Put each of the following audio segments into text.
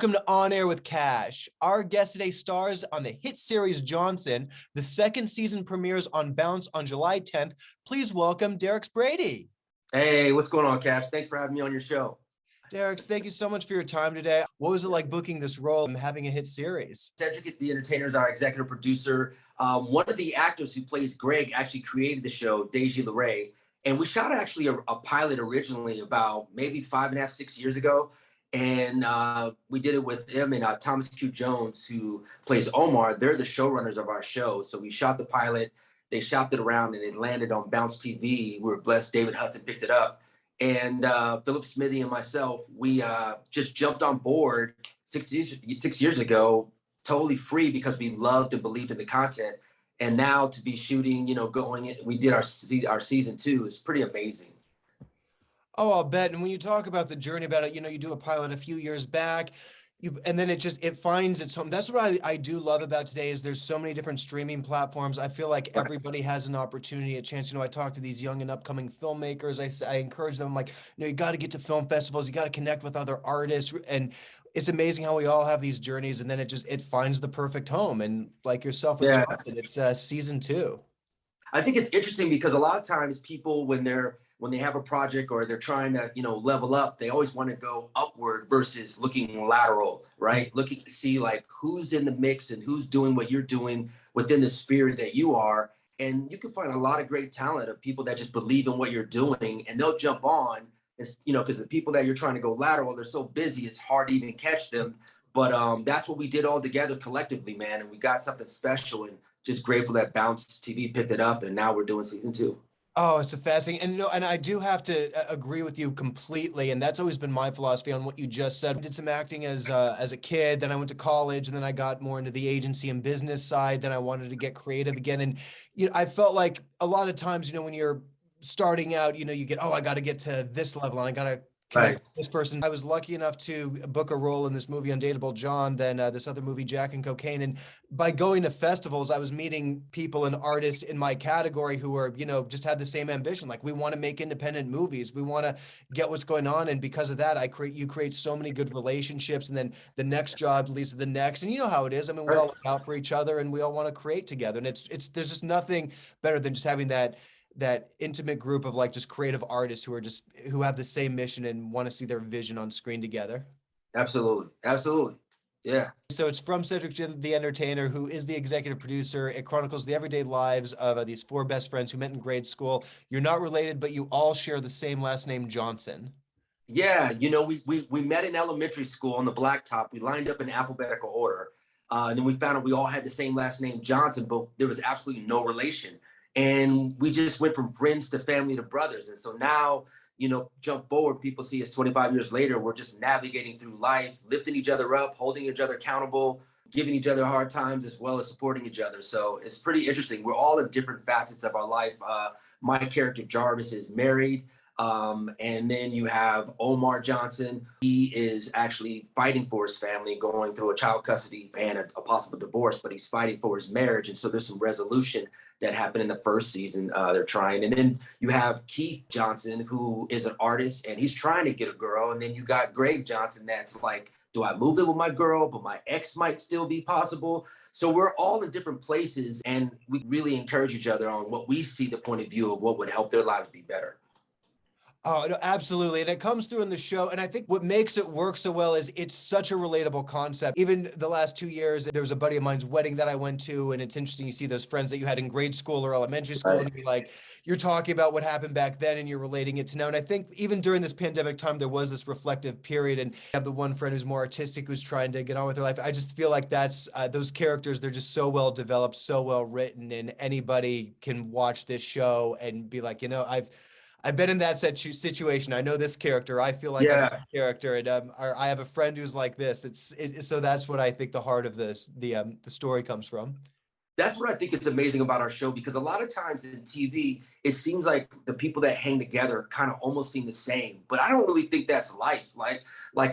Welcome to On Air with Kash. Our guest today stars on the hit series Johnson. The second season premieres on Bounce on July 10th. Please welcome Derrex Brady. Hey, what's going on, Kash? Thanks for having me on your show. Derrex, thank you so much for your time today. What was it like booking this role and having a hit series? Cedric the Entertainer is our executive producer. One of the actors who plays Greg actually created the show, Deji LeRae. And we shot actually a pilot originally about maybe 5.5, 6 years ago. And we did it with him and Thomas Q. Jones, who plays Omar. They're the showrunners of our show. So we shot the pilot, they shopped it around, and it landed on Bounce TV. We were blessed David Hudson picked it up. And Philip Smithy and myself, we just jumped on board 6 years ago, totally free because we loved and believed in the content. And now to be shooting, going in, we did our season 2 is pretty amazing. Oh, I'll bet. And when you talk about the journey about it, you do a pilot a few years back, and then it finds its home. That's what I do love about today is there's so many different streaming platforms. I feel like everybody has an opportunity, a chance. I talk to these young and upcoming filmmakers. I encourage them, like, you got to get to film festivals. You got to connect with other artists. And it's amazing how we all have these journeys, and then it finds the perfect home. And like yourself with Johnson, it's season 2. I think it's interesting because a lot of times people, when they have a project or they're trying to, level up, they always want to go upward versus looking lateral, right? Looking to see like who's in the mix and who's doing what you're doing within the spirit that you are. And you can find a lot of great talent of people that just believe in what you're doing, and they'll jump on, because the people that you're trying to go lateral, they're so busy, it's hard to even catch them. But that's what we did all together collectively, man. And we got something special, and just grateful that Bounce TV picked it up, and now we're doing season 2. Oh, it's a fascinating, and I do have to agree with you completely, and that's always been my philosophy on what you just said. I did some acting as a kid, then I went to college, and then I got more into the agency and business side. Then I wanted to get creative again, and I felt like a lot of times, when you're starting out, you get, oh, I got to get to this level, and I got to connect with this person. I was lucky enough to book a role in this movie, Undateable John, then this other movie, Jack and Cocaine. And by going to festivals, I was meeting people and artists in my category who were, just had the same ambition. Like, we want to make independent movies. We want to get what's going on. And because of that, you create so many good relationships. And then the next job leads to the next. And you know how it is. I mean, we all look out for each other, and we all want to create together. And there's just nothing better than just having that intimate group of like just creative artists who have the same mission and want to see their vision on screen together. Absolutely. Yeah. So it's from Cedric the Entertainer, who is the executive producer. It chronicles the everyday lives of these 4 best friends who met in grade school. You're not related, but you all share the same last name, Johnson. Yeah. We met in elementary school on the blacktop. We lined up in alphabetical order. And then we found out we all had the same last name, Johnson, but there was absolutely no relation. And we just went from friends to family to brothers. And so now, jump forward, people see us 25 years later, we're just navigating through life, lifting each other up, holding each other accountable, giving each other hard times, as well as supporting each other. So it's pretty interesting. We're all in different facets of our life. My character, Jarvis, is married. And then you have Omar Johnson. He is actually fighting for his family, going through a child custody and a possible divorce, but he's fighting for his marriage. And so there's some resolution that happened in the first season they're trying. And then you have Keith Johnson, who is an artist, and he's trying to get a girl. And then you got Greg Johnson that's like, do I move in with my girl, but my ex might still be possible? So we're all in different places, and we really encourage each other on what we see the point of view of what would help their lives be better. Oh, no, absolutely. And it comes through in the show. And I think what makes it work so well is it's such a relatable concept. Even the last 2 years, there was a buddy of mine's wedding that I went to. And it's interesting. You see those friends that you had in grade school or elementary school. And you're talking about what happened back then and you're relating it to now. And I think even during this pandemic time, there was this reflective period. And you have the one friend who's more artistic, who's trying to get on with her life. I just feel like that's those characters, they're just so well developed, so well written. And anybody can watch this show and be like, I've been in that situation. I know this character. I feel like I'm that character, and I have a friend who's like this. So that's what I think the heart of the story comes from. That's what I think is amazing about our show, because a lot of times in TV, it seems like the people that hang together kind of almost seem the same, but I don't really think that's life. Like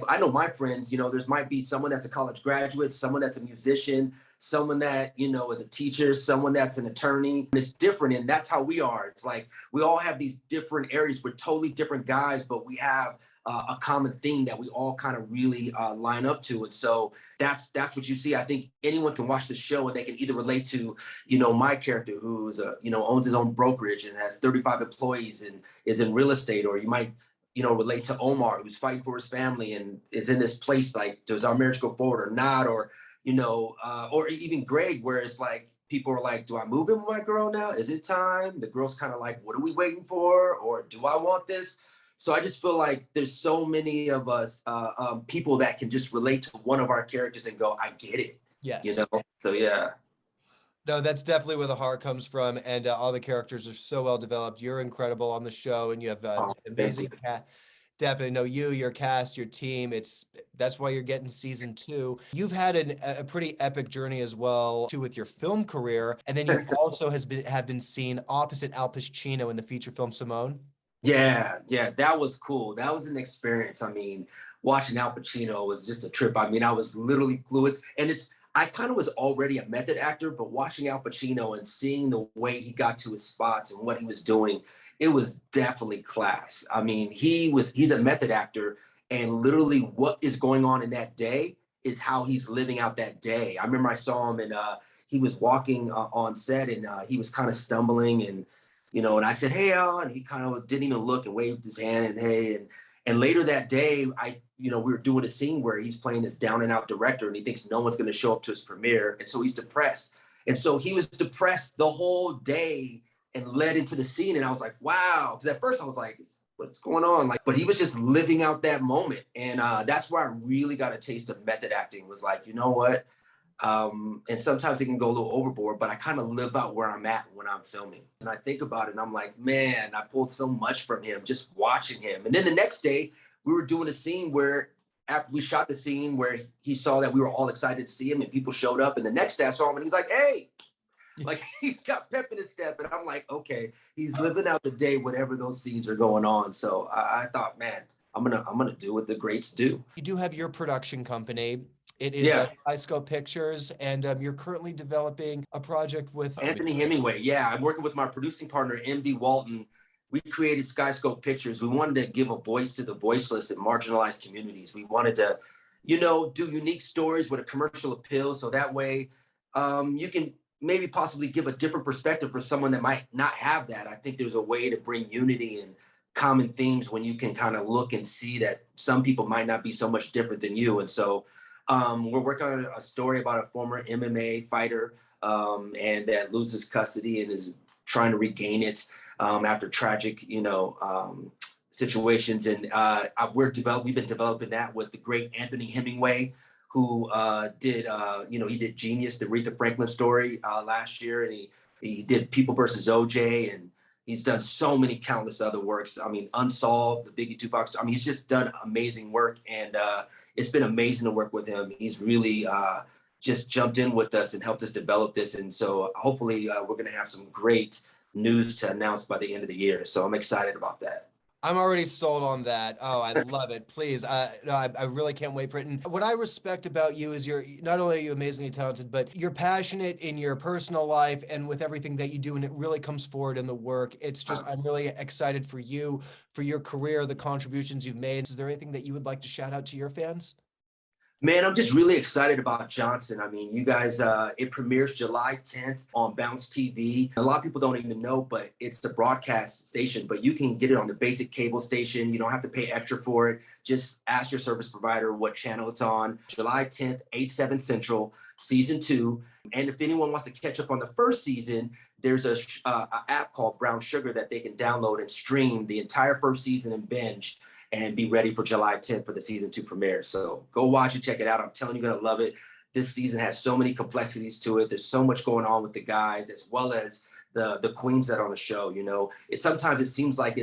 I know my friends, there's might be someone that's a college graduate, someone that's a musician, someone that, is a teacher, someone that's an attorney. It's different, and that's how we are. It's like we all have these different areas. We're totally different guys, but we have a common theme that we all kind of really line up to. And so that's what you see. I think anyone can watch the show and they can either relate to, my character who's, owns his own brokerage and has 35 employees and is in real estate, or you might, relate to Omar, who's fighting for his family and is in this place, like, does our marriage go forward or not? Or, or even Greg, where it's like, people are like, do I move in with my girl now? Is it time? The girl's kind of like, what are we waiting for? Or do I want this? So I just feel like there's so many of us people that can just relate to one of our characters and go, I get it. Yes. So yeah. No, that's definitely where the heart comes from, and all the characters are so well developed. You're incredible on the show, and you have amazing cast. Definitely, no, your cast, your team. That's why you're getting season 2. You've had a pretty epic journey as well too with your film career, and then you also have been seen opposite Al Pacino in the feature film Simone. Yeah, that was cool. That was an experience. I mean, watching Al Pacino was just a trip. I mean, I was literally fluid, and I kind of was already a method actor, but watching Al Pacino and seeing the way he got to his spots and what he was doing, it was definitely class. I mean, he's a method actor, and literally what is going on in that day is how he's living out that day. I remember I saw him and he was walking on set and he was kind of stumbling and and I said, hey, Al, and he kind of didn't even look and waved his hand and hey, and later that day, we were doing a scene where he's playing this down and out director and he thinks no one's going to show up to his premiere. And so he's depressed. And so he was depressed the whole day and led into the scene. And I was like, wow. Because at first I was like, what's going on? Like, but he was just living out that moment. And that's where I really got a taste of method acting, was like, you know what? And sometimes it can go a little overboard, but I kind of live out where I'm at when I'm filming. And I think about it and I'm like, man, I pulled so much from him just watching him. And then the next day we were doing a scene where after we shot the scene where he saw that we were all excited to see him and people showed up. And the next day I saw him and he's like, hey, like he's got pep in his step. And I'm like, okay, he's living out the day, whatever those scenes are going on. So I thought, man, I'm gonna do what the greats do. You do have your production company. It is Skyscope Pictures, and you're currently developing a project with Anthony Hemingway. Yeah, I'm working with my producing partner, MD Walton. We created Skyscope Pictures. We wanted to give a voice to the voiceless and marginalized communities. We wanted to, do unique stories with a commercial appeal, so that way you can maybe possibly give a different perspective for someone that might not have that. I think there's a way to bring unity and common themes when you can kind of look and see that some people might not be so much different than you. And so we're working on a story about a former MMA fighter and that loses custody and is trying to regain it after tragic, situations. And we've been developing that with the great Anthony Hemingway, who did, he did Genius, the Aretha Franklin story last year, and he did People versus OJ, and he's done so many countless other works. I mean, Unsolved, the Biggie Tupac. I mean, he's just done amazing work, and it's been amazing to work with him. He's really just jumped in with us and helped us develop this. And so hopefully we're going to have some great news to announce by the end of the year. So I'm excited about that. I'm already sold on that. Oh, I love it. Please. No, I really can't wait for it. And what I respect about you is not only are you amazingly talented, but you're passionate in your personal life and with everything that you do. And it really comes forward in the work. It's just, I'm really excited for you, for your career, the contributions you've made. Is there anything that you would like to shout out to your fans? Man, I'm just really excited about Johnson. I mean, you guys, it premieres July 10th on Bounce TV. A lot of people don't even know, but it's a broadcast station, but you can get it on the basic cable station. You don't have to pay extra for it. Just ask your service provider what channel it's on. July 10th, 8/7 Central, season 2. And if anyone wants to catch up on the first season, there's a app called Brown Sugar that they can download and stream the entire first season and binge and be ready for July 10th for the season 2 premiere. So go watch it, check it out. I'm telling you, you're gonna love it. This season has so many complexities to it. There's so much going on with the guys as well as the queens that are on the show. Sometimes it seems like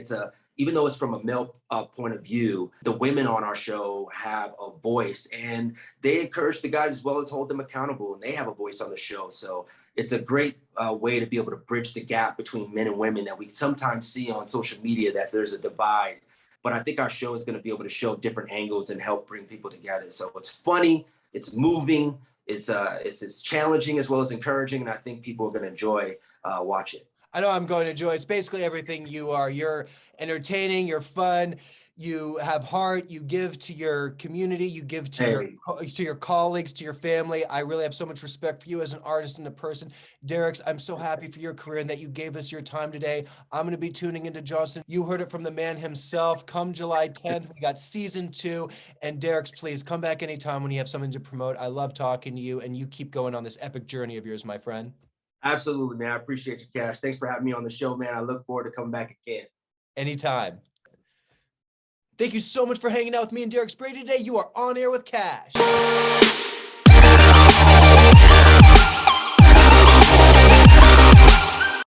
even though it's from a male point of view, the women on our show have a voice and they encourage the guys as well as hold them accountable, and they have a voice on the show. So it's a great way to be able to bridge the gap between men and women that we sometimes see on social media, that there's a divide. But I think our show is going to be able to show different angles and help bring people together. So it's funny, it's moving, it's challenging as well as encouraging, and I think people are going to enjoy watching. I know I'm going to enjoy it. It's basically everything you are. You're entertaining, you're fun, You have heart. You give to your community. You give to your colleagues, to your family. I really have so much respect for you as an artist and a person. Derrex, I'm so happy for your career and that you gave us your time today. I'm going to be tuning into Johnson. You heard it from the man himself. Come July 10th, we got season 2. And Derrex, please come back anytime when you have something to promote. I love talking to you, and you keep going on this epic journey of yours, my friend. Absolutely, man. I appreciate you, Kash. Thanks for having me on the show, man. I look forward to coming back again. Anytime. Thank you so much for hanging out with me and Derrex Brady today. You are on air with Kash.